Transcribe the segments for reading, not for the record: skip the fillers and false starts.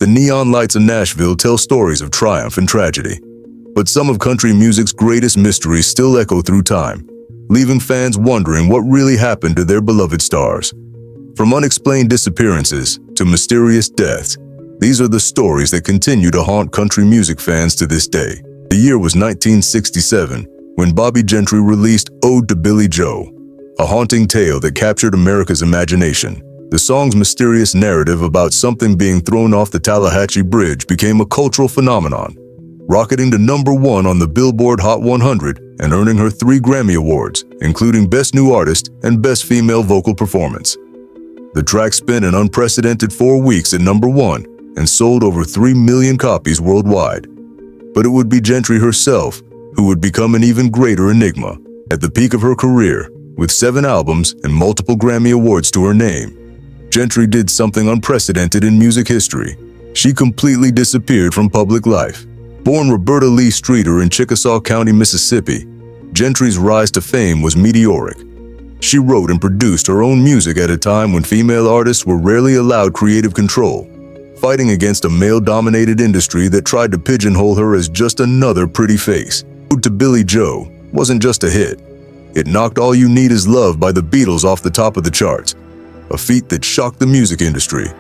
The neon lights of Nashville tell stories of triumph and tragedy. But some of country music's greatest mysteries still echo through time, leaving fans wondering what really happened to their beloved stars. From unexplained disappearances to mysterious deaths, these are the stories that continue to haunt country music fans to this day. The year was 1967, when Bobbie Gentry released Ode to Billie Joe, a haunting tale that captured America's imagination. The song's mysterious narrative about something being thrown off the Tallahatchie Bridge became a cultural phenomenon, rocketing to #1 on the Billboard Hot 100 and earning her 3 Grammy Awards, including Best New Artist and Best Female Vocal Performance. The track spent an unprecedented 4 weeks at #1 and sold over 3 million copies worldwide. But it would be Gentry herself who would become an even greater enigma. At the peak of her career, with 7 albums and multiple Grammy Awards to her name, Gentry did something unprecedented in music history. She completely disappeared from public life. Born Roberta Lee Streeter in Chickasaw County, Mississippi, Gentry's rise to fame was meteoric. She wrote and produced her own music at a time when female artists were rarely allowed creative control, fighting against a male-dominated industry that tried to pigeonhole her as just another pretty face. Ode to Billie Joe wasn't just a hit. It knocked All You Need Is Love by the Beatles off the top of the charts, a feat that shocked the music industry.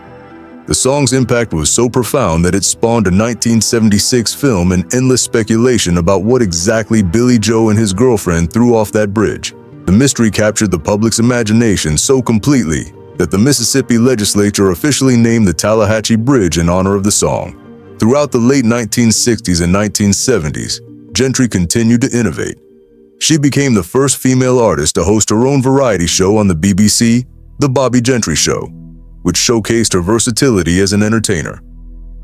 The song's impact was so profound that it spawned a 1976 film and endless speculation about what exactly Billie Joe and his girlfriend threw off that bridge. The mystery captured the public's imagination so completely that the Mississippi legislature officially named the Tallahatchie Bridge in honor of the song. Throughout the late 1960s and 1970s, Gentry continued to innovate. She became the first female artist to host her own variety show on the BBC, The Bobbie Gentry Show, which showcased her versatility as an entertainer.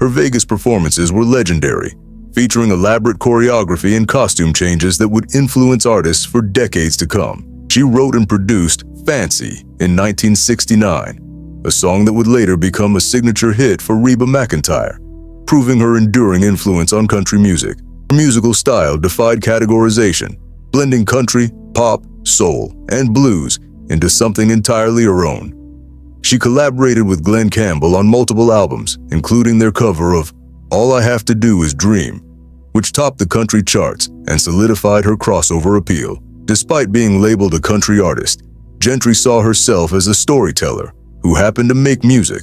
Her Vegas performances were legendary, featuring elaborate choreography and costume changes that would influence artists for decades to come. She wrote and produced Fancy in 1969, a song that would later become a signature hit for Reba McEntire, proving her enduring influence on country music. Her musical style defied categorization, blending country, pop, soul, and blues into something entirely her own. She collaborated with Glenn Campbell on multiple albums, including their cover of All I Have to Do Is Dream, which topped the country charts and solidified her crossover appeal. Despite being labeled a country artist, Gentry saw herself as a storyteller who happened to make music,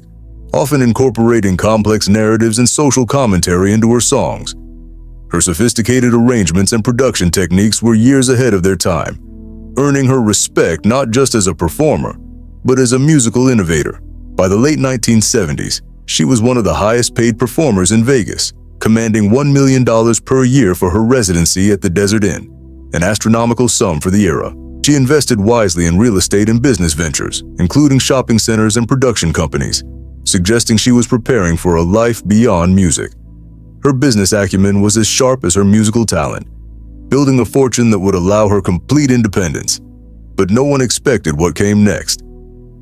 often incorporating complex narratives and social commentary into her songs. Her sophisticated arrangements and production techniques were years ahead of their time, earning her respect not just as a performer, but as a musical innovator. By the late 1970s, she was one of the highest-paid performers in Vegas, commanding $1 million per year for her residency at the Desert Inn, an astronomical sum for the era. She invested wisely in real estate and business ventures, including shopping centers and production companies, suggesting she was preparing for a life beyond music. Her business acumen was as sharp as her musical talent, building a fortune that would allow her complete independence. But no one expected what came next.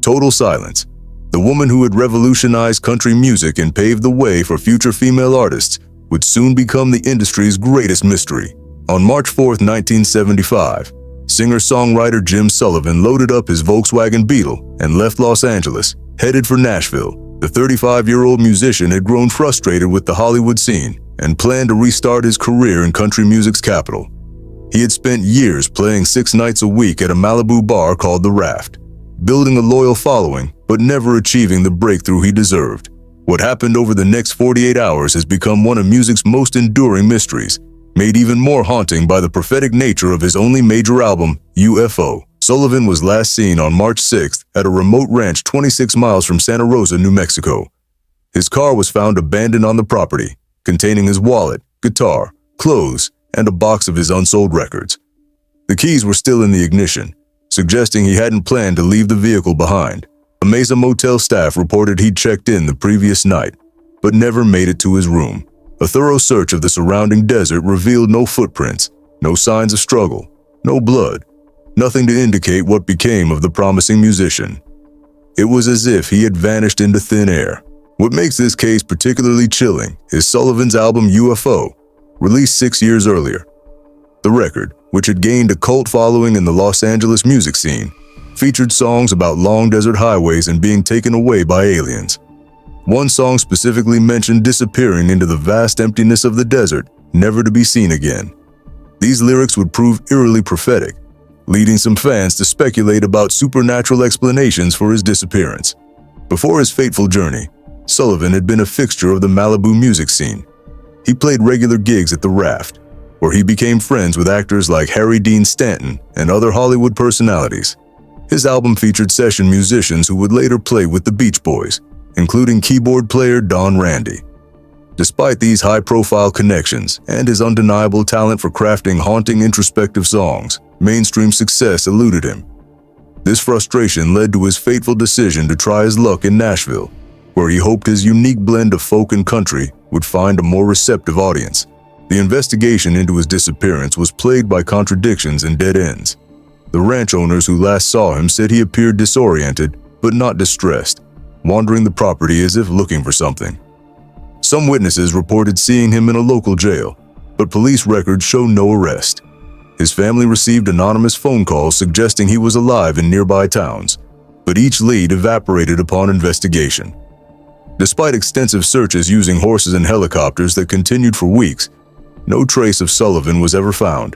Total silence. The woman who had revolutionized country music and paved the way for future female artists would soon become the industry's greatest mystery. On March 4, 1975, singer-songwriter Jim Sullivan loaded up his Volkswagen Beetle and left Los Angeles, headed for Nashville. The 35-year-old musician had grown frustrated with the Hollywood scene and planned to restart his career in country music's capital. He had spent years playing 6 nights a week at a Malibu bar called The Raft, building a loyal following but never achieving the breakthrough he deserved. What happened over the next 48 hours has become one of music's most enduring mysteries, made even more haunting by the prophetic nature of his only major album, UFO. Sullivan was last seen on March 6th at a remote ranch 26 miles from Santa Rosa, New Mexico. His car was found abandoned on the property, containing his wallet, guitar, clothes, and a box of his unsold records. The keys were still in the ignition, suggesting he hadn't planned to leave the vehicle behind. A Mesa Motel staff reported he'd checked in the previous night, but never made it to his room. A thorough search of the surrounding desert revealed no footprints, no signs of struggle, no blood, nothing to indicate what became of the promising musician. It was as if he had vanished into thin air. What makes this case particularly chilling is Sullivan's album UFO, released 6 years earlier. The record, which had gained a cult following in the Los Angeles music scene, featured songs about long desert highways and being taken away by aliens. One song specifically mentioned disappearing into the vast emptiness of the desert, never to be seen again. These lyrics would prove eerily prophetic, leading some fans to speculate about supernatural explanations for his disappearance. Before his fateful journey, Sullivan had been a fixture of the Malibu music scene. He played regular gigs at the Raft, where he became friends with actors like Harry Dean Stanton and other Hollywood personalities. His album featured session musicians who would later play with the Beach Boys, including keyboard player Don Randy. Despite these high-profile connections and his undeniable talent for crafting haunting introspective songs, mainstream success eluded him. This frustration led to his fateful decision to try his luck in Nashville, where he hoped his unique blend of folk and country would find a more receptive audience. The investigation into his disappearance was plagued by contradictions and dead ends. The ranch owners who last saw him said he appeared disoriented, but not distressed, wandering the property as if looking for something. Some witnesses reported seeing him in a local jail, but police records show no arrest. His family received anonymous phone calls suggesting he was alive in nearby towns, but each lead evaporated upon investigation. Despite extensive searches using horses and helicopters that continued for weeks, no trace of Sullivan was ever found.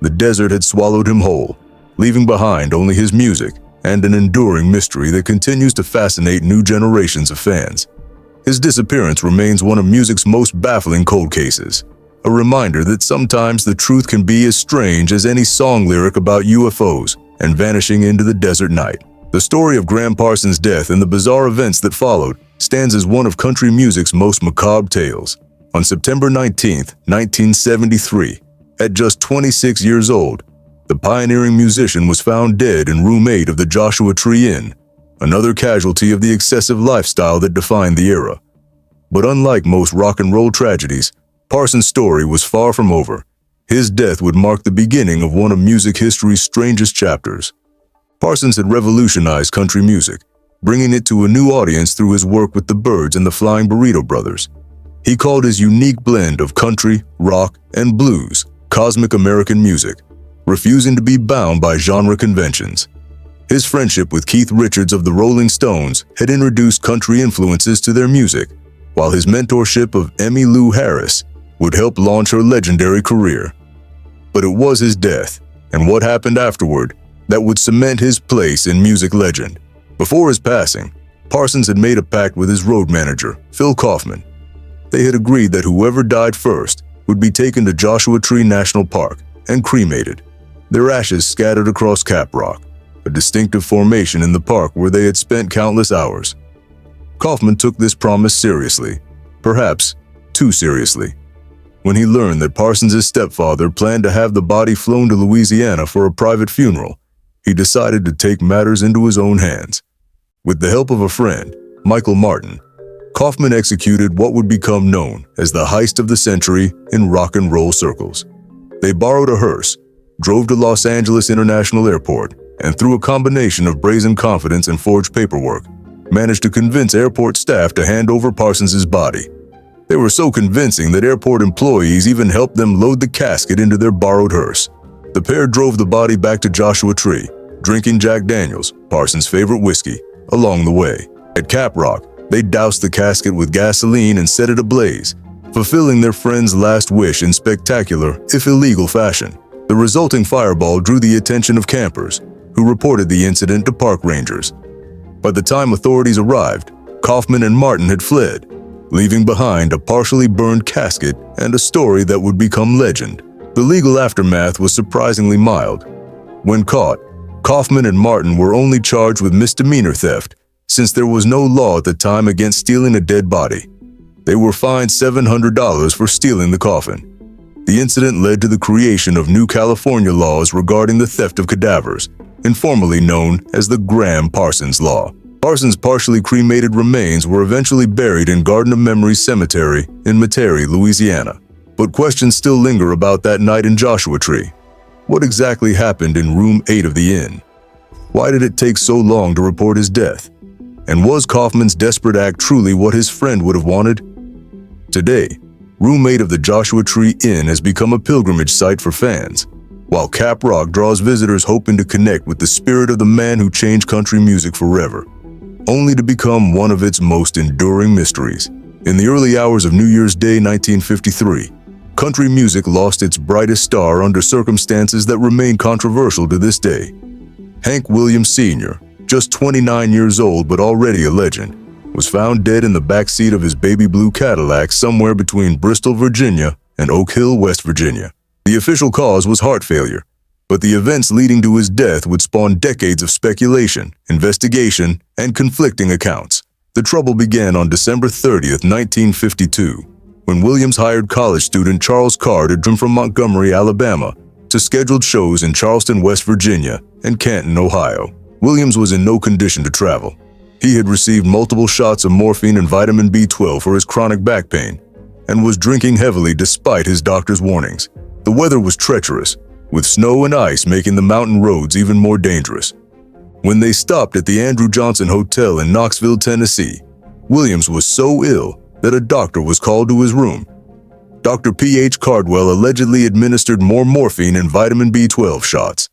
The desert had swallowed him whole, leaving behind only his music and an enduring mystery that continues to fascinate new generations of fans. His disappearance remains one of music's most baffling cold cases, a reminder that sometimes the truth can be as strange as any song lyric about UFOs and vanishing into the desert night. The story of Gram Parsons' death and the bizarre events that followed stands as one of country music's most macabre tales. On September 19, 1973, at just 26 years old, the pioneering musician was found dead in room 8 of the Joshua Tree Inn, another casualty of the excessive lifestyle that defined the era. But unlike most rock and roll tragedies, Parsons' story was far from over. His death would mark the beginning of one of music history's strangest chapters. Parsons had revolutionized country music, bringing it to a new audience through his work with the Byrds and the Flying Burrito Brothers. He called his unique blend of country, rock, and blues cosmic American music, refusing to be bound by genre conventions. His friendship with Keith Richards of the Rolling Stones had introduced country influences to their music, while his mentorship of Emmylou Harris would help launch her legendary career. But it was his death, and what happened afterward, that would cement his place in music legend. Before his passing, Parsons had made a pact with his road manager, Phil Kaufman. They had agreed that whoever died first would be taken to Joshua Tree National Park and cremated, their ashes scattered across Cap Rock, a distinctive formation in the park where they had spent countless hours. Kaufman took this promise seriously, perhaps too seriously. When he learned that Parsons' stepfather planned to have the body flown to Louisiana for a private funeral, he decided to take matters into his own hands. With the help of a friend, Michael Martin, Kaufman executed what would become known as the heist of the century in rock and roll circles. They borrowed a hearse, drove to Los Angeles International Airport, and through a combination of brazen confidence and forged paperwork, managed to convince airport staff to hand over Parsons' body. They were so convincing that airport employees even helped them load the casket into their borrowed hearse. The pair drove the body back to Joshua Tree, drinking Jack Daniels, Parsons' favorite whiskey, along the way. At Cap Rock, they doused the casket with gasoline and set it ablaze, fulfilling their friend's last wish in spectacular, if illegal, fashion. The resulting fireball drew the attention of campers, who reported the incident to park rangers. By the time authorities arrived, Kaufman and Martin had fled, leaving behind a partially burned casket and a story that would become legend. The legal aftermath was surprisingly mild. When caught, Kaufman and Martin were only charged with misdemeanor theft, since there was no law at the time against stealing a dead body. They were fined $700 for stealing the coffin. The incident led to the creation of new California laws regarding the theft of cadavers, informally known as the Gram Parsons Law. Parsons' partially cremated remains were eventually buried in Garden of Memory Cemetery in Metairie, Louisiana. But questions still linger about that night in Joshua Tree. What exactly happened in room 8 of the inn? Why did it take so long to report his death? And was Kaufman's desperate act truly what his friend would have wanted? Today, room 8 of the Joshua Tree Inn has become a pilgrimage site for fans, while Cap Rock draws visitors hoping to connect with the spirit of the man who changed country music forever. only to become one of its most enduring mysteries. In the early hours of New Year's Day 1953, country music lost its brightest star under circumstances that remain controversial to this day. Hank Williams Sr., just 29 years old but already a legend, was found dead in the backseat of his baby blue Cadillac somewhere between Bristol, Virginia and Oak Hill, West Virginia. The official cause was heart failure, but the events leading to his death would spawn decades of speculation, investigation, and conflicting accounts. The trouble began on December 30th, 1952, when Williams hired college student Charles Carr to drive from Montgomery, Alabama, to scheduled shows in Charleston, West Virginia, and Canton, Ohio. Williams was in no condition to travel. He had received multiple shots of morphine and vitamin B12 for his chronic back pain, and was drinking heavily despite his doctor's warnings. The weather was treacherous, with snow and ice making the mountain roads even more dangerous. When they stopped at the Andrew Johnson Hotel in Knoxville, Tennessee, Williams was so ill that a doctor was called to his room. Dr. P.H. Cardwell allegedly administered more morphine and vitamin B12 shots.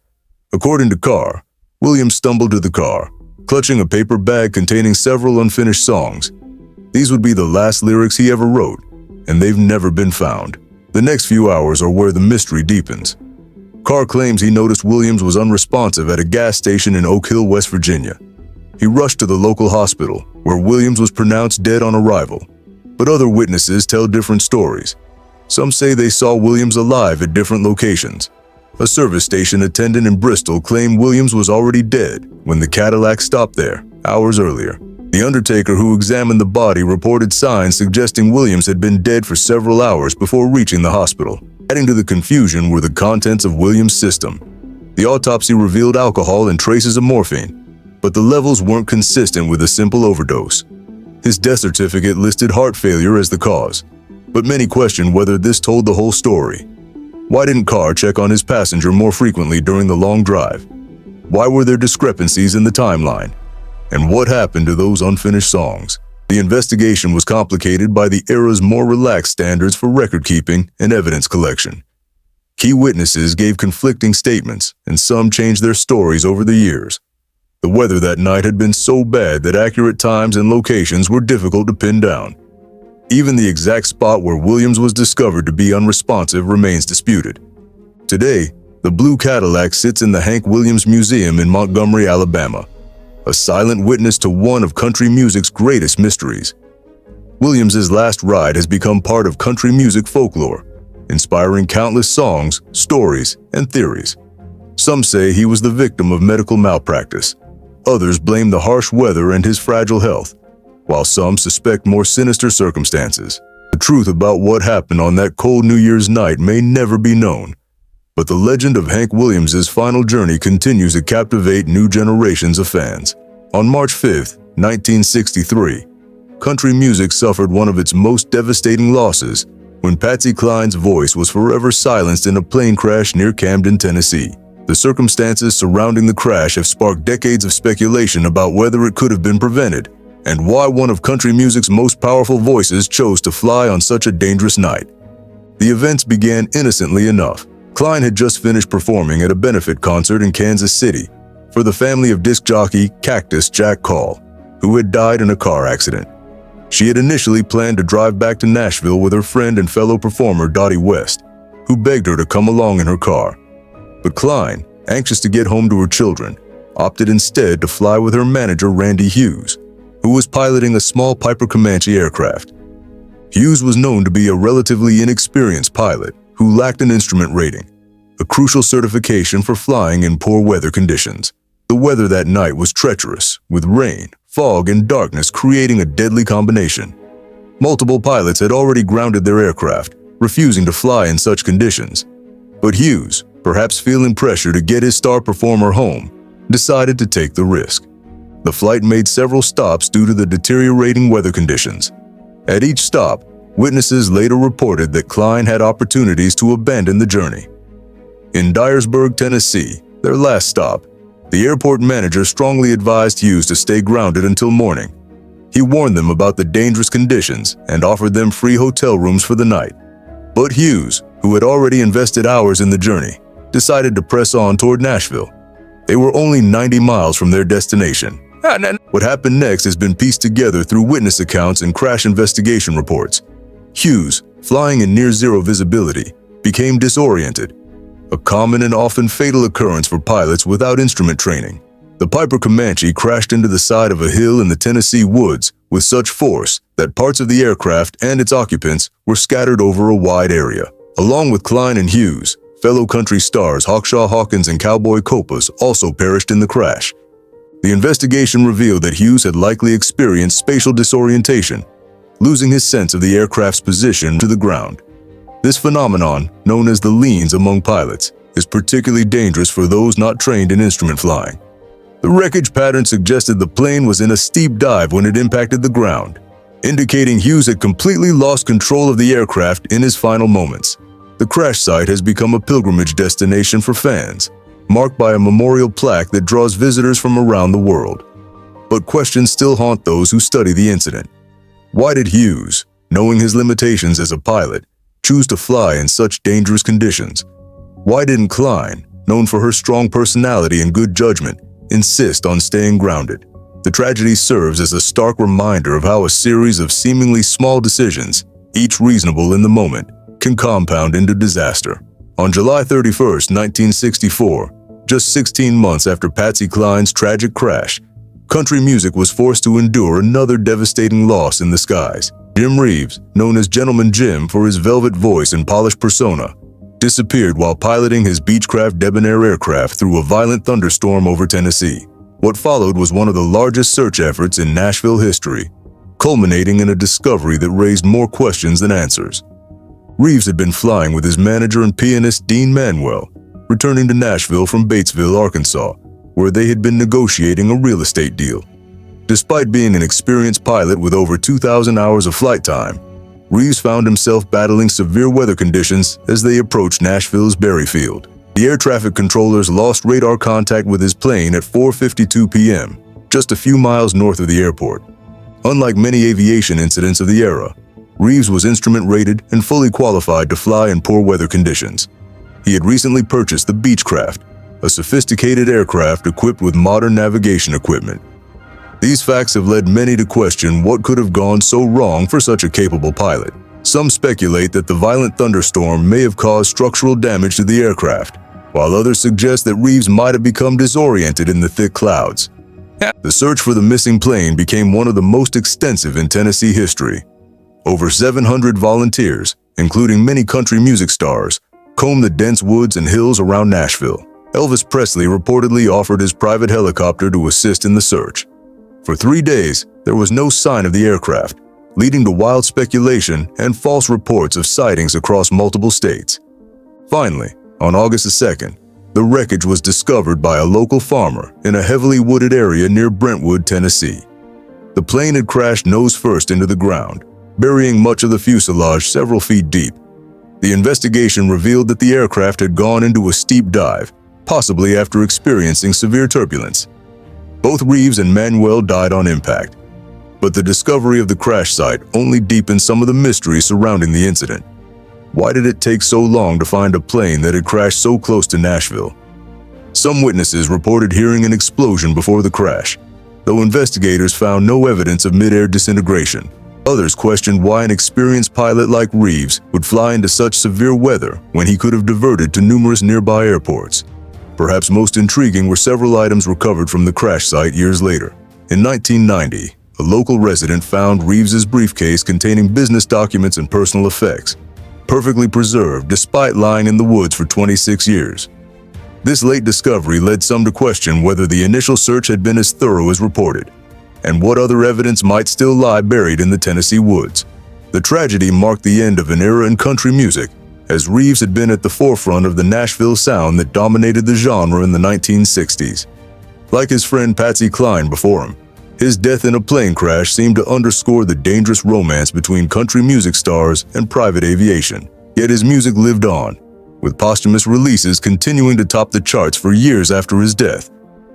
According to Carr, Williams stumbled to the car, clutching a paper bag containing several unfinished songs. These would be the last lyrics he ever wrote, and they've never been found. The next few hours are where the mystery deepens. Carr claims he noticed Williams was unresponsive at a gas station in Oak Hill, West Virginia. He rushed to the local hospital, where Williams was pronounced dead on arrival. But other witnesses tell different stories. Some say they saw Williams alive at different locations. A service station attendant in Bristol claimed Williams was already dead when the Cadillac stopped there, hours earlier. The undertaker who examined the body reported signs suggesting Williams had been dead for several hours before reaching the hospital. Adding to the confusion were the contents of Williams' system. The autopsy revealed alcohol and traces of morphine, but the levels weren't consistent with a simple overdose. His death certificate listed heart failure as the cause, but many questioned whether this told the whole story. Why didn't Carr check on his passenger more frequently during the long drive? Why were there discrepancies in the timeline? And what happened to those unfinished songs? The investigation was complicated by the era's more relaxed standards for record-keeping and evidence collection. Key witnesses gave conflicting statements, and some changed their stories over the years. The weather that night had been so bad that accurate times and locations were difficult to pin down. Even the exact spot where Williams was discovered to be unresponsive remains disputed. Today, the blue Cadillac sits in the Hank Williams Museum in Montgomery, Alabama, a silent witness to one of country music's greatest mysteries. Williams's last ride has become part of country music folklore, inspiring countless songs, stories, and theories. Some say he was the victim of medical malpractice. Others blame the harsh weather and his fragile health, while some suspect more sinister circumstances. The truth about what happened on that cold New Year's night may never be known, but the legend of Hank Williams' final journey continues to captivate new generations of fans. On March 5, 1963, country music suffered one of its most devastating losses when Patsy Cline's voice was forever silenced in a plane crash near Camden, Tennessee. The circumstances surrounding the crash have sparked decades of speculation about whether it could have been prevented and why one of country music's most powerful voices chose to fly on such a dangerous night. The events began innocently enough. Cline had just finished performing at a benefit concert in Kansas City for the family of disc jockey Cactus Jack Call, who had died in a car accident. She had initially planned to drive back to Nashville with her friend and fellow performer Dottie West, who begged her to come along in her car. But Cline, anxious to get home to her children, opted instead to fly with her manager Randy Hughes, who was piloting a small Piper Comanche aircraft. Hughes was known to be a relatively inexperienced pilot who lacked an instrument rating, a crucial certification for flying in poor weather conditions. The weather that night was treacherous, with rain, fog, and darkness creating a deadly combination. Multiple pilots had already grounded their aircraft, refusing to fly in such conditions. But Hughes, perhaps feeling pressure to get his star performer home, decided to take the risk. The flight made several stops due to the deteriorating weather conditions. At each stop, witnesses later reported that Cline had opportunities to abandon the journey. In Dyersburg, Tennessee, their last stop, the airport manager strongly advised Hughes to stay grounded until morning. He warned them about the dangerous conditions and offered them free hotel rooms for the night. But Hughes, who had already invested hours in the journey, decided to press on toward Nashville. They were only 90 miles from their destination, What happened next has been pieced together through witness accounts and crash investigation reports. Hughes, flying in near-zero visibility, became disoriented, a common and often fatal occurrence for pilots without instrument training. The Piper Comanche crashed into the side of a hill in the Tennessee woods with such force that parts of the aircraft and its occupants were scattered over a wide area. Along with Cline and Hughes, fellow country stars Hawkshaw Hawkins and Cowboy Copas also perished in the crash. The investigation revealed that Hughes had likely experienced spatial disorientation, losing his sense of the aircraft's position to the ground. This phenomenon, known as the leans among pilots, is particularly dangerous for those not trained in instrument flying. The wreckage pattern suggested the plane was in a steep dive when it impacted the ground, indicating Hughes had completely lost control of the aircraft in his final moments. The crash site has become a pilgrimage destination for fans, marked by a memorial plaque that draws visitors from around the world. But questions still haunt those who study the incident. Why did Hughes, knowing his limitations as a pilot, choose to fly in such dangerous conditions? Why didn't Cline, known for her strong personality and good judgment, insist on staying grounded? The tragedy serves as a stark reminder of how a series of seemingly small decisions, each reasonable in the moment, can compound into disaster. On July 31, 1964, just 16 months after Patsy Cline's tragic crash, country music was forced to endure another devastating loss in the skies. Jim Reeves, known as Gentleman Jim for his velvet voice and polished persona, disappeared while piloting his Beechcraft debonair aircraft through a violent thunderstorm over Tennessee. What followed was one of the largest search efforts in Nashville history, culminating in a discovery that raised more questions than answers. Reeves had been flying with his manager and pianist Dean Manuel, returning to Nashville from Batesville, Arkansas, where they had been negotiating a real estate deal. Despite being an experienced pilot with over 2,000 hours of flight time, Reeves found himself battling severe weather conditions as they approached Nashville's Berryfield. The air traffic controllers lost radar contact with his plane at 4:52 p.m., just a few miles north of the airport. Unlike many aviation incidents of the era, Reeves was instrument-rated and fully qualified to fly in poor weather conditions. He had recently purchased the Beechcraft, a sophisticated aircraft equipped with modern navigation equipment. These facts have led many to question what could have gone so wrong for such a capable pilot. Some speculate that the violent thunderstorm may have caused structural damage to the aircraft, while others suggest that Reeves might have become disoriented in the thick clouds. The search for the missing plane became one of the most extensive in Tennessee history. Over 700 volunteers, including many country music stars, combed the dense woods and hills around Nashville. Elvis Presley reportedly offered his private helicopter to assist in the search. For 3 days, there was no sign of the aircraft, leading to wild speculation and false reports of sightings across multiple states. Finally, on August 2nd, the wreckage was discovered by a local farmer in a heavily wooded area near Brentwood, Tennessee. The plane had crashed nose first into the ground, burying much of the fuselage several feet deep. The investigation revealed that the aircraft had gone into a steep dive, possibly after experiencing severe turbulence. Both Reeves and Manuel died on impact, but the discovery of the crash site only deepened some of the mystery surrounding the incident. Why did it take so long to find a plane that had crashed so close to Nashville? Some witnesses reported hearing an explosion before the crash, though investigators found no evidence of mid-air disintegration. Others questioned why an experienced pilot like Reeves would fly into such severe weather when he could have diverted to numerous nearby airports. Perhaps most intriguing were several items recovered from the crash site years later. In 1990, a local resident found Reeves's briefcase containing business documents and personal effects, perfectly preserved despite lying in the woods for 26 years. This late discovery led some to question whether the initial search had been as thorough as reported, and what other evidence might still lie buried in the Tennessee woods. The tragedy marked the end of an era in country music, as Reeves had been at the forefront of the Nashville sound that dominated the genre in the 1960s. Like his friend Patsy Cline before him, his death in a plane crash seemed to underscore the dangerous romance between country music stars and private aviation. Yet his music lived on, with posthumous releases continuing to top the charts for years after his death,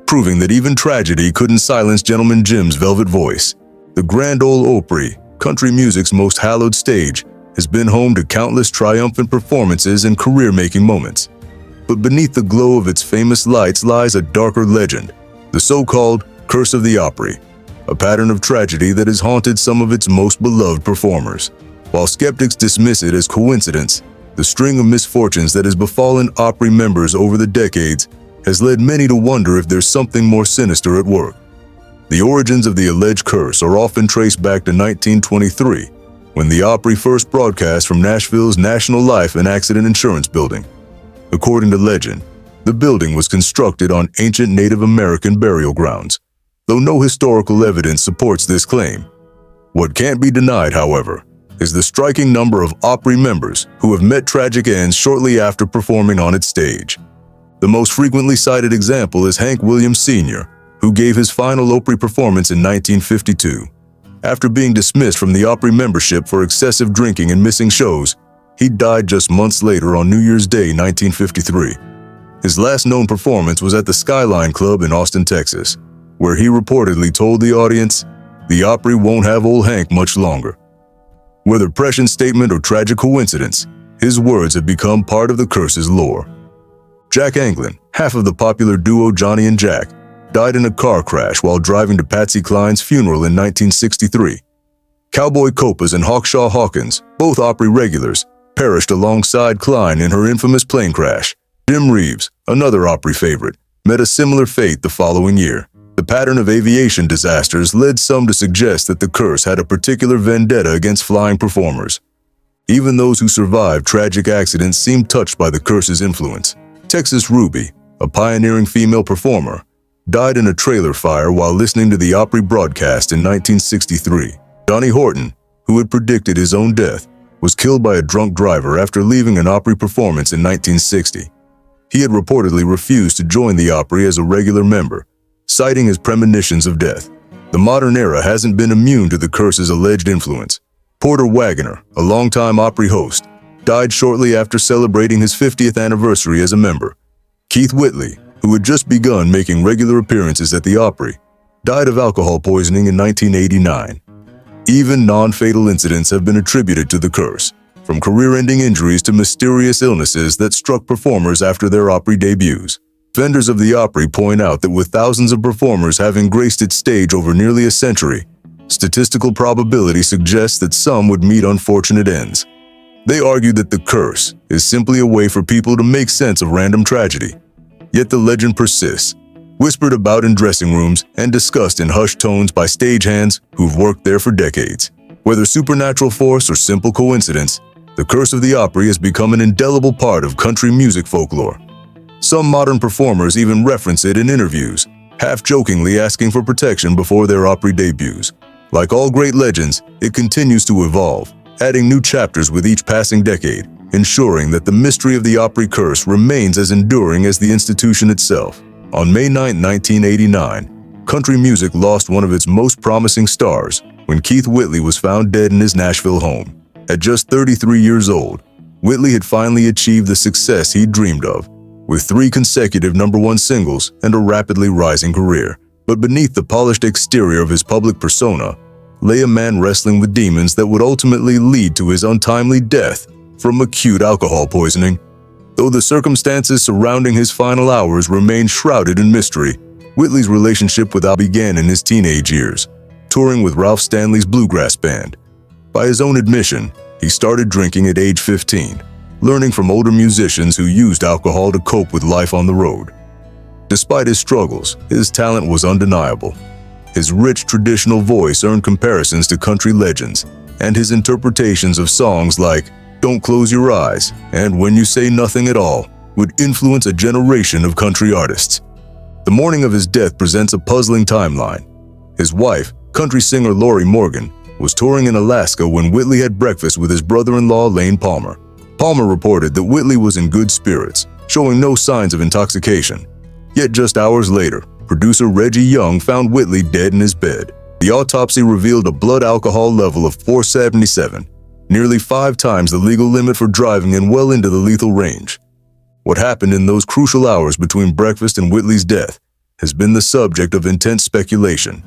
proving that even tragedy couldn't silence Gentleman Jim's velvet voice. The Grand Ole Opry, country music's most hallowed stage, has been home to countless triumphant performances and career-making moments. But beneath the glow of its famous lights lies a darker legend, the so-called Curse of the Opry, a pattern of tragedy that has haunted some of its most beloved performers. While skeptics dismiss it as coincidence, the string of misfortunes that has befallen Opry members over the decades has led many to wonder if there's something more sinister at work. The origins of the alleged curse are often traced back to 1923, when the Opry first broadcast from Nashville's National Life and Accident Insurance Building. According to legend, the building was constructed on ancient Native American burial grounds, though no historical evidence supports this claim. What can't be denied, however, is the striking number of Opry members who have met tragic ends shortly after performing on its stage. The most frequently cited example is Hank Williams Sr., who gave his final Opry performance in 1952. After being dismissed from the Opry membership for excessive drinking and missing shows, he died just months later on New Year's Day 1953. His last known performance was at the Skyline Club in Austin, Texas, where he reportedly told the audience, "The Opry won't have old Hank much longer." Whether prescient statement or tragic coincidence, his words have become part of the curse's lore. Jack Anglin, half of the popular duo Johnny and Jack, died in a car crash while driving to Patsy Cline's funeral in 1963. Cowboy Copas and Hawkshaw Hawkins, both Opry regulars, perished alongside Cline in her infamous plane crash. Jim Reeves, another Opry favorite, met a similar fate the following year. The pattern of aviation disasters led some to suggest that the curse had a particular vendetta against flying performers. Even those who survived tragic accidents seemed touched by the curse's influence. Texas Ruby, a pioneering female performer, died in a trailer fire while listening to the Opry broadcast in 1963. Johnny Horton, who had predicted his own death, was killed by a drunk driver after leaving an Opry performance in 1960. He had reportedly refused to join the Opry as a regular member, citing his premonitions of death. The modern era hasn't been immune to the curse's alleged influence. Porter Wagoner, a longtime Opry host, died shortly after celebrating his 50th anniversary as a member. Keith Whitley, who had just begun making regular appearances at the Opry, died of alcohol poisoning in 1989. Even non-fatal incidents have been attributed to the curse, from career-ending injuries to mysterious illnesses that struck performers after their Opry debuts. Vendors of the Opry point out that with thousands of performers having graced its stage over nearly a century, statistical probability suggests that some would meet unfortunate ends. They argue that the curse is simply a way for people to make sense of random tragedy. Yet the legend persists, whispered about in dressing rooms and discussed in hushed tones by stagehands who've worked there for decades. Whether supernatural force or simple coincidence, the curse of the Opry has become an indelible part of country music folklore. Some modern performers even reference it in interviews, half-jokingly asking for protection before their Opry debuts. Like all great legends, it continues to evolve, adding new chapters with each passing decade, ensuring that the mystery of the Opry curse remains as enduring as the institution itself. On May 9, 1989, country music lost one of its most promising stars when Keith Whitley was found dead in his Nashville home. At just 33 years old, Whitley had finally achieved the success he'd dreamed of, with 3 consecutive #1 singles and a rapidly rising career. But beneath the polished exterior of his public persona lay a man wrestling with demons that would ultimately lead to his untimely death from acute alcohol poisoning. Though the circumstances surrounding his final hours remain shrouded in mystery, Whitley's relationship with Al began in his teenage years, touring with Ralph Stanley's bluegrass band. By his own admission, he started drinking at age 15, learning from older musicians who used alcohol to cope with life on the road. Despite his struggles, his talent was undeniable. His rich traditional voice earned comparisons to country legends, and his interpretations of songs like "Don't Close Your Eyes" and "When You Say Nothing at All" would influence a generation of country artists. The morning of his death presents a puzzling timeline. His wife, country singer Lori Morgan, was touring in Alaska when Whitley had breakfast with his brother-in-law Lane Palmer. Palmer reported that Whitley was in good spirits, showing no signs of intoxication. Yet just hours later, producer Reggie Young found Whitley dead in his bed. The autopsy revealed a blood alcohol level of 477, nearly 5 times the legal limit for driving and well into the lethal range. What happened in those crucial hours between breakfast and Whitley's death has been the subject of intense speculation.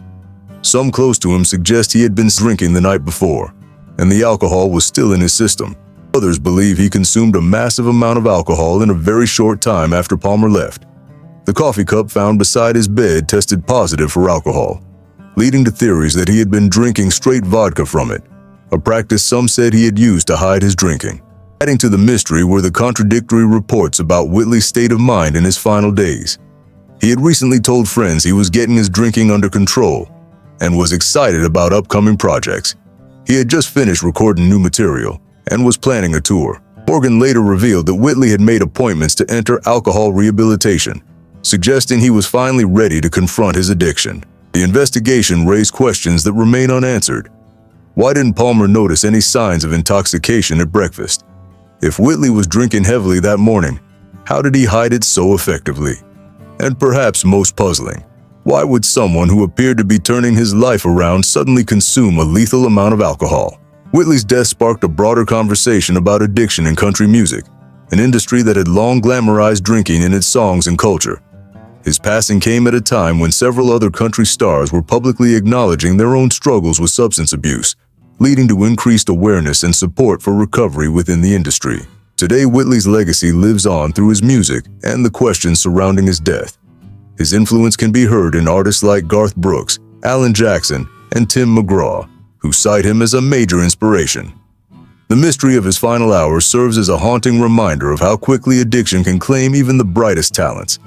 Some close to him suggest he had been drinking the night before, and the alcohol was still in his system. Others believe he consumed a massive amount of alcohol in a very short time after Palmer left. The coffee cup found beside his bed tested positive for alcohol, leading to theories that he had been drinking straight vodka from it, a practice some said he had used to hide his drinking. Adding to the mystery were the contradictory reports about Whitley's state of mind in his final days. He had recently told friends he was getting his drinking under control and was excited about upcoming projects. He had just finished recording new material and was planning a tour. Morgan later revealed that Whitley had made appointments to enter alcohol rehabilitation, suggesting he was finally ready to confront his addiction. The investigation raised questions that remain unanswered. Why didn't Palmer notice any signs of intoxication at breakfast? If Whitley was drinking heavily that morning, how did he hide it so effectively? And perhaps most puzzling, why would someone who appeared to be turning his life around suddenly consume a lethal amount of alcohol? Whitley's death sparked a broader conversation about addiction in country music, an industry that had long glamorized drinking in its songs and culture. His passing came at a time when several other country stars were publicly acknowledging their own struggles with substance abuse, leading to increased awareness and support for recovery within the industry. Today, Whitley's legacy lives on through his music and the questions surrounding his death. His influence can be heard in artists like Garth Brooks, Alan Jackson, and Tim McGraw, who cite him as a major inspiration. The mystery of his final hours serves as a haunting reminder of how quickly addiction can claim even the brightest talents,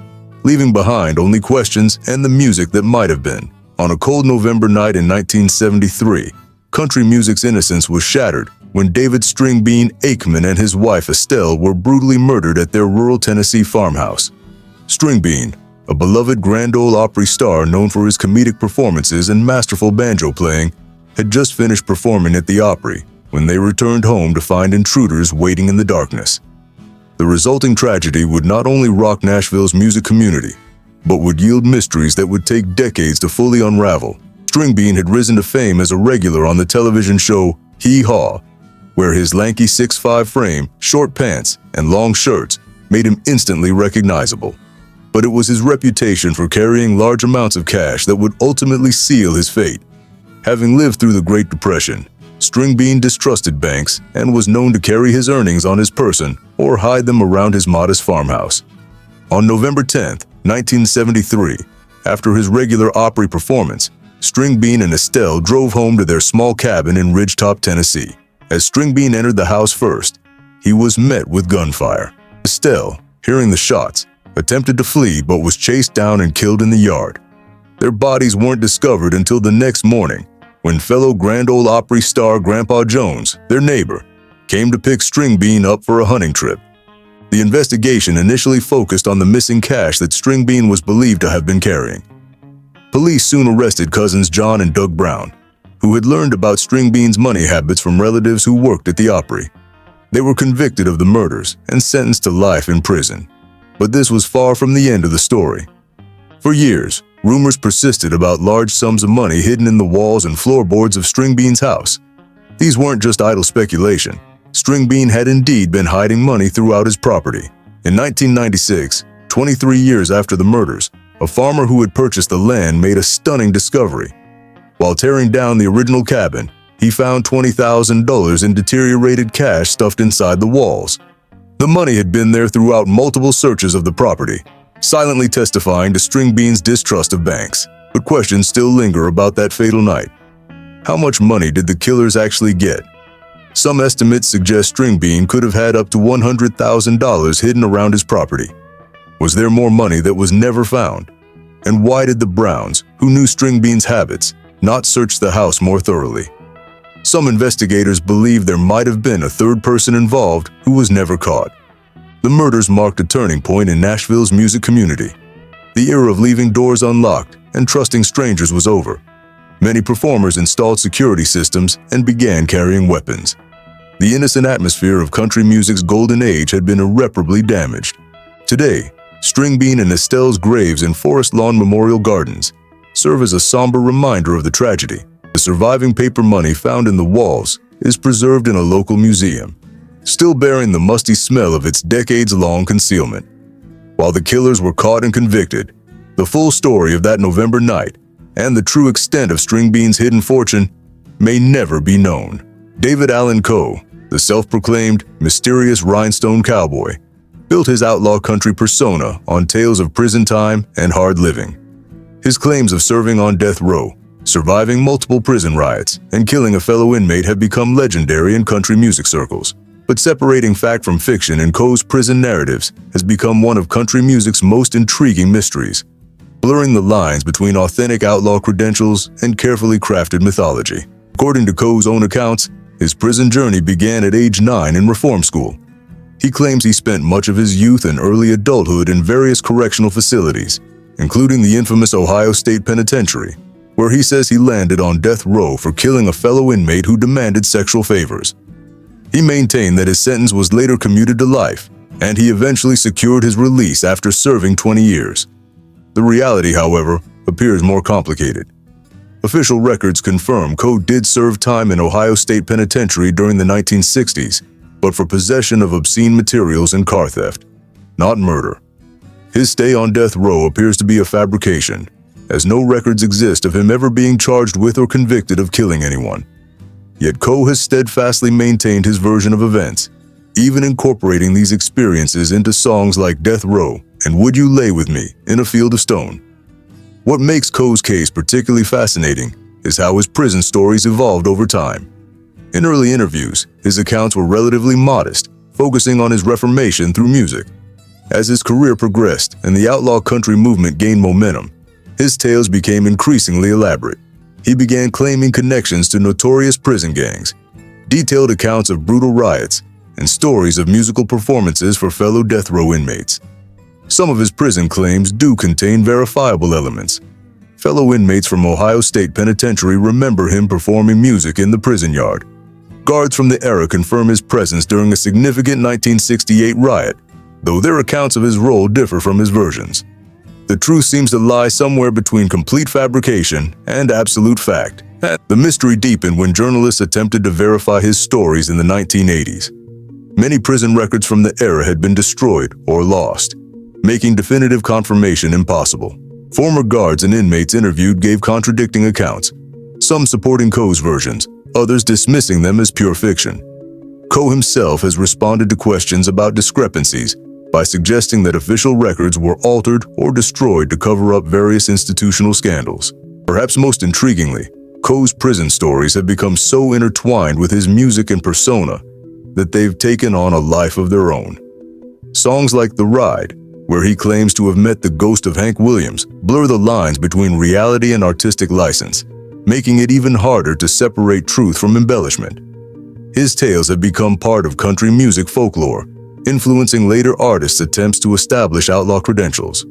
leaving behind only questions and the music that might have been. On a cold November night in 1973, country music's innocence was shattered when David Stringbean Aikman and his wife Estelle were brutally murdered at their rural Tennessee farmhouse. Stringbean, a beloved Grand Ole Opry star known for his comedic performances and masterful banjo playing, had just finished performing at the Opry when they returned home to find intruders waiting in the darkness. The resulting tragedy would not only rock Nashville's music community, but would yield mysteries that would take decades to fully unravel. Stringbean had risen to fame as a regular on the television show Hee Haw, where his lanky 6'5" frame, short pants, and long shirts made him instantly recognizable. But it was his reputation for carrying large amounts of cash that would ultimately seal his fate. Having lived through the Great Depression, Stringbean distrusted banks and was known to carry his earnings on his person or hide them around his modest farmhouse. On November 10, 1973, after his regular Opry performance, Stringbean and Estelle drove home to their small cabin in Ridgetop, Tennessee. As Stringbean entered the house first, he was met with gunfire. Estelle, hearing the shots, attempted to flee but was chased down and killed in the yard. Their bodies weren't discovered until the next morning, when fellow Grand Ole Opry star Grandpa Jones, their neighbor, came to pick Stringbean up for a hunting trip. The investigation initially focused on the missing cash that Stringbean was believed to have been carrying. Police soon arrested cousins John and Doug Brown, who had learned about Stringbean's money habits from relatives who worked at the Opry. They were convicted of the murders and sentenced to life in prison. But this was far from the end of the story. For years, rumors persisted about large sums of money hidden in the walls and floorboards of Stringbean's house. These weren't just idle speculation. Stringbean had indeed been hiding money throughout his property. In 1996, 23 years after the murders, a farmer who had purchased the land made a stunning discovery. While tearing down the original cabin, he found $20,000 in deteriorated cash stuffed inside the walls. The money had been there throughout multiple searches of the property, silently testifying to Stringbean's distrust of banks. But questions still linger about that fatal night. How much money did the killers actually get? Some estimates suggest Stringbean could have had up to $100,000 hidden around his property. Was there more money that was never found? And why did the Browns, who knew Stringbean's habits, not search the house more thoroughly? Some investigators believe there might have been a third person involved who was never caught. The murders marked a turning point in Nashville's music community. The era of leaving doors unlocked and trusting strangers was over. Many performers installed security systems and began carrying weapons. The innocent atmosphere of country music's golden age had been irreparably damaged. Today, Stringbean and Estelle's graves in Forest Lawn Memorial Gardens serve as a somber reminder of the tragedy. The surviving paper money found in the walls is preserved in a local museum, still bearing the musty smell of its decades-long concealment. While the killers were caught and convicted, the full story of that November night and the true extent of Stringbean's hidden fortune may never be known. David Allen Coe, the self-proclaimed mysterious rhinestone cowboy, built his outlaw country persona on tales of prison time and hard living. His claims of serving on death row, surviving multiple prison riots, and killing a fellow inmate have become legendary in country music circles. But separating fact from fiction in Coe's prison narratives has become one of country music's most intriguing mysteries, blurring the lines between authentic outlaw credentials and carefully crafted mythology. According to Coe's own accounts, his prison journey began at age 9 in reform school. He claims he spent much of his youth and early adulthood in various correctional facilities, including the infamous Ohio State Penitentiary, where he says he landed on death row for killing a fellow inmate who demanded sexual favors. He maintained that his sentence was later commuted to life, and he eventually secured his release after serving 20 years. The reality, however, appears more complicated. Official records confirm Coe did serve time in Ohio State Penitentiary during the 1960s, but for possession of obscene materials and car theft, not murder. His stay on death row appears to be a fabrication, as no records exist of him ever being charged with or convicted of killing anyone. Yet Coe has steadfastly maintained his version of events, even incorporating these experiences into songs like Death Row and Would You Lay With Me in a Field of Stone. What makes Coe's case particularly fascinating is how his prison stories evolved over time. In early interviews, his accounts were relatively modest, focusing on his reformation through music. As his career progressed and the outlaw country movement gained momentum, his tales became increasingly elaborate. He began claiming connections to notorious prison gangs, detailed accounts of brutal riots, and stories of musical performances for fellow death row inmates. Some of his prison claims do contain verifiable elements. Fellow inmates from Ohio State Penitentiary remember him performing music in the prison yard. Guards from the era confirm his presence during a significant 1968 riot, though their accounts of his role differ from his versions. The truth seems to lie somewhere between complete fabrication and absolute fact. The mystery deepened when journalists attempted to verify his stories in the 1980s. Many prison records from the era had been destroyed or lost, making definitive confirmation impossible. Former guards and inmates interviewed gave contradicting accounts, some supporting Coe's versions, others dismissing them as pure fiction. Coe himself has responded to questions about discrepancies by suggesting that official records were altered or destroyed to cover up various institutional scandals. Perhaps most intriguingly, Coe's prison stories have become so intertwined with his music and persona that they've taken on a life of their own. Songs like The Ride, where he claims to have met the ghost of Hank Williams, blur the lines between reality and artistic license, making it even harder to separate truth from embellishment. His tales have become part of country music folklore, influencing later artists' attempts to establish outlaw credentials.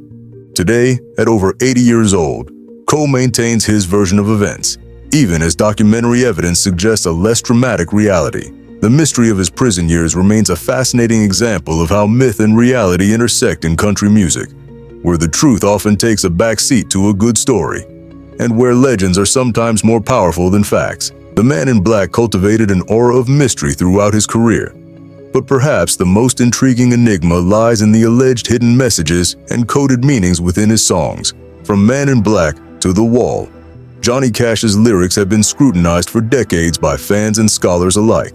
Today, at over 80 years old, Coe maintains his version of events, even as documentary evidence suggests a less dramatic reality. The mystery of his prison years remains a fascinating example of how myth and reality intersect in country music, where the truth often takes a backseat to a good story, and where legends are sometimes more powerful than facts. The Man in Black cultivated an aura of mystery throughout his career. But perhaps the most intriguing enigma lies in the alleged hidden messages and coded meanings within his songs. From Man in Black to The Wall, Johnny Cash's lyrics have been scrutinized for decades by fans and scholars alike,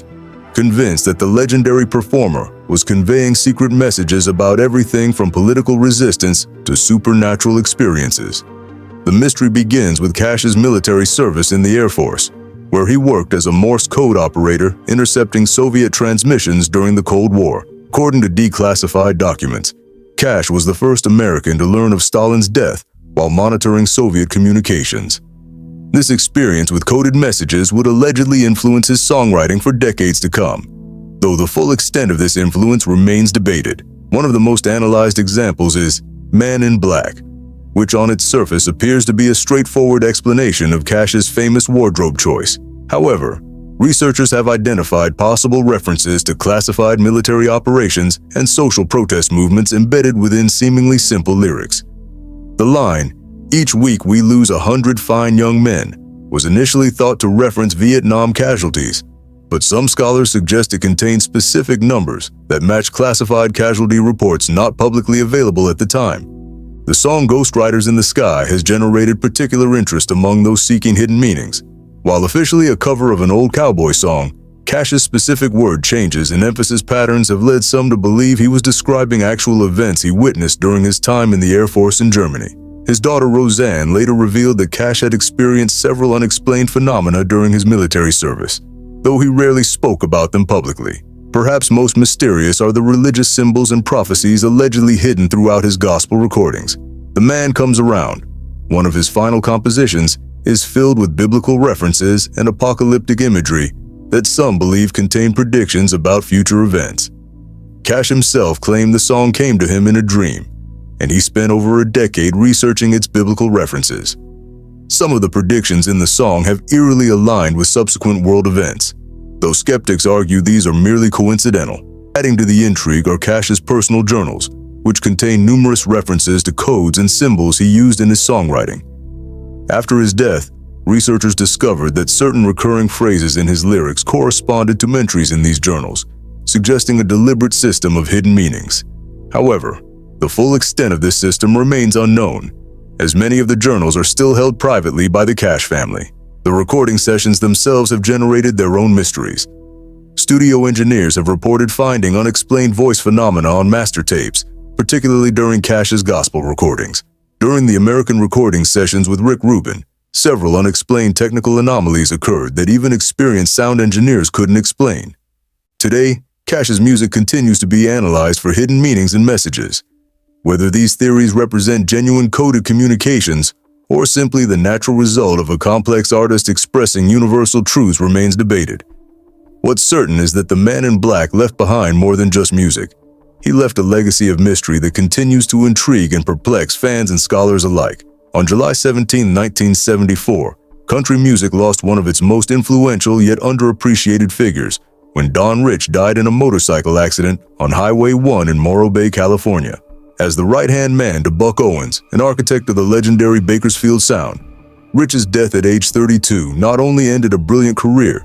convinced that the legendary performer was conveying secret messages about everything from political resistance to supernatural experiences. The mystery begins with Cash's military service in the Air Force, where he worked as a Morse code operator intercepting Soviet transmissions during the Cold War. According to declassified documents, Cash was the first American to learn of Stalin's death while monitoring Soviet communications. This experience with coded messages would allegedly influence his songwriting for decades to come, though the full extent of this influence remains debated. One of the most analyzed examples is Man in Black, which on its surface appears to be a straightforward explanation of Cash's famous wardrobe choice. However, researchers have identified possible references to classified military operations and social protest movements embedded within seemingly simple lyrics. The line, "Each week we lose 100 fine young men," was initially thought to reference Vietnam casualties, but some scholars suggest it contains specific numbers that match classified casualty reports not publicly available at the time. The song Ghost Riders in the Sky has generated particular interest among those seeking hidden meanings. While officially a cover of an old cowboy song, Cash's specific word changes and emphasis patterns have led some to believe he was describing actual events he witnessed during his time in the Air Force in Germany. His daughter Roseanne later revealed that Cash had experienced several unexplained phenomena during his military service, though he rarely spoke about them publicly. Perhaps most mysterious are the religious symbols and prophecies allegedly hidden throughout his gospel recordings. The Man Comes Around, one of his final compositions, is filled with biblical references and apocalyptic imagery that some believe contain predictions about future events. Cash himself claimed the song came to him in a dream, and he spent over a decade researching its biblical references. Some of the predictions in the song have eerily aligned with subsequent world events, though skeptics argue these are merely coincidental. Adding to the intrigue are Cash's personal journals, which contain numerous references to codes and symbols he used in his songwriting. After his death, researchers discovered that certain recurring phrases in his lyrics corresponded to entries in these journals, suggesting a deliberate system of hidden meanings. However, the full extent of this system remains unknown, as many of the journals are still held privately by the Cash family. The recording sessions themselves have generated their own mysteries. Studio engineers have reported finding unexplained voice phenomena on master tapes, particularly during Cash's gospel recordings. During the American recording sessions with Rick Rubin, several unexplained technical anomalies occurred that even experienced sound engineers couldn't explain. Today, Cash's music continues to be analyzed for hidden meanings and messages. Whether these theories represent genuine coded communications or simply the natural result of a complex artist expressing universal truths remains debated. What's certain is that the Man in Black left behind more than just music. He left a legacy of mystery that continues to intrigue and perplex fans and scholars alike. On July 17, 1974, country music lost one of its most influential yet underappreciated figures when Don Rich died in a motorcycle accident on Highway 1 in Morro Bay, California. As the right-hand man to Buck Owens, an architect of the legendary Bakersfield Sound, Rich's death at age 32 not only ended a brilliant career,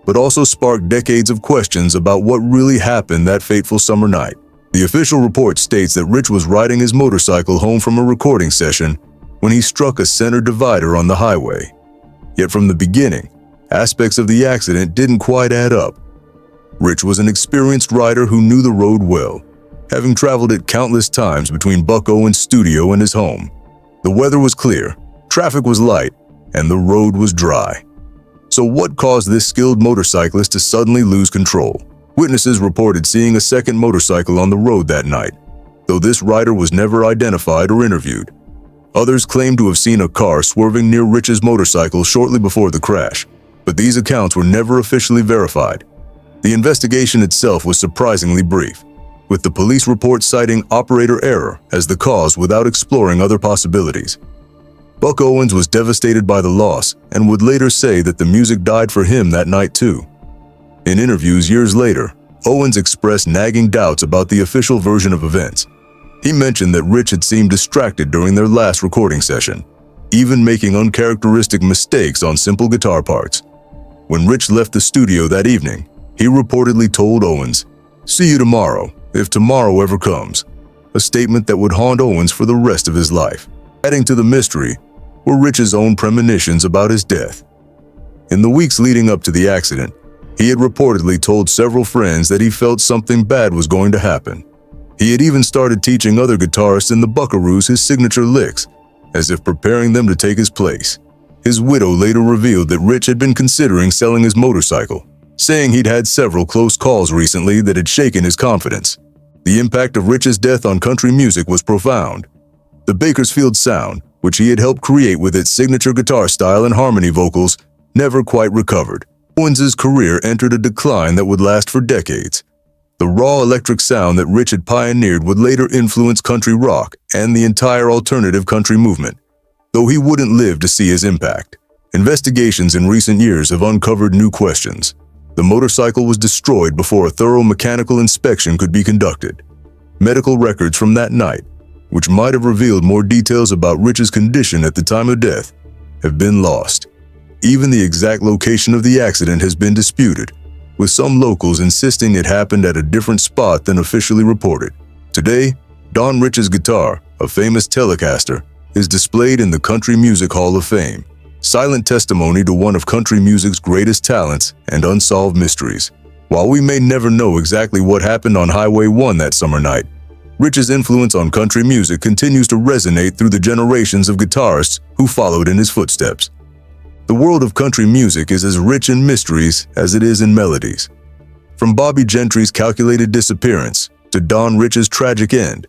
but also sparked decades of questions about what really happened that fateful summer night. The official report states that Rich was riding his motorcycle home from a recording session when he struck a center divider on the highway. Yet from the beginning, aspects of the accident didn't quite add up. Rich was an experienced rider who knew the road well, having traveled it countless times between Buck Owens' studio and his home. The weather was clear, traffic was light, and the road was dry. So what caused this skilled motorcyclist to suddenly lose control? Witnesses reported seeing a second motorcycle on the road that night, though this rider was never identified or interviewed. Others claimed to have seen a car swerving near Rich's motorcycle shortly before the crash, but these accounts were never officially verified. The investigation itself was surprisingly brief, with the police report citing operator error as the cause without exploring other possibilities. Buck Owens was devastated by the loss and would later say that the music died for him that night too. In interviews years later, Owens expressed nagging doubts about the official version of events. He mentioned that Rich had seemed distracted during their last recording session, even making uncharacteristic mistakes on simple guitar parts. When Rich left the studio that evening, he reportedly told Owens, "See you tomorrow, if tomorrow ever comes," a statement that would haunt Owens for the rest of his life. Adding to the mystery were Rich's own premonitions about his death. In the weeks leading up to the accident, he had reportedly told several friends that he felt something bad was going to happen. He had even started teaching other guitarists in the Buckaroos his signature licks, as if preparing them to take his place. His widow later revealed that Rich had been considering selling his motorcycle, saying he'd had several close calls recently that had shaken his confidence. The impact of Rich's death on country music was profound. The Bakersfield Sound, which he had helped create with its signature guitar style and harmony vocals, never quite recovered. Owens's career entered a decline that would last for decades. The raw electric sound that Rich had pioneered would later influence country rock and the entire alternative country movement, though he wouldn't live to see his impact. Investigations in recent years have uncovered new questions. The motorcycle was destroyed before a thorough mechanical inspection could be conducted. Medical records from that night, which might have revealed more details about Rich's condition at the time of death, have been lost. Even the exact location of the accident has been disputed, with some locals insisting it happened at a different spot than officially reported. Today, Don Rich's guitar, a famous Telecaster, is displayed in the Country Music Hall of Fame. silent testimony to one of country music's greatest talents and unsolved mysteries. While we may never know exactly what happened on Highway 1 that summer night, Rich's influence on country music continues to resonate through the generations of guitarists who followed in his footsteps. The world of country music is as rich in mysteries as it is in melodies. From Bobbie Gentry's calculated disappearance to Don Rich's tragic end,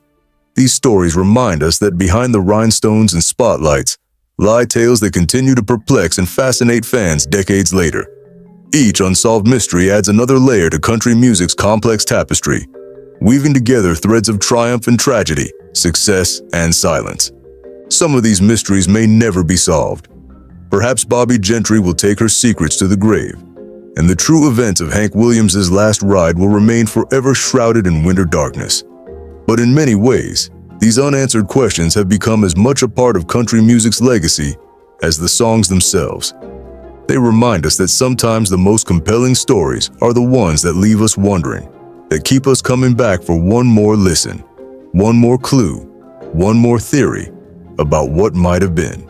these stories remind us that behind the rhinestones and spotlights lie tales that continue to perplex and fascinate fans decades later. Each unsolved mystery adds another layer to country music's complex tapestry, weaving together threads of triumph and tragedy, success and silence. Some of these mysteries may never be solved. Perhaps Bobbie Gentry will take her secrets to the grave, and the true events of Hank Williams' last ride will remain forever shrouded in winter darkness. But in many ways, these unanswered questions have become as much a part of country music's legacy as the songs themselves. They remind us that sometimes the most compelling stories are the ones that leave us wondering, that keep us coming back for one more listen, one more clue, one more theory about what might have been.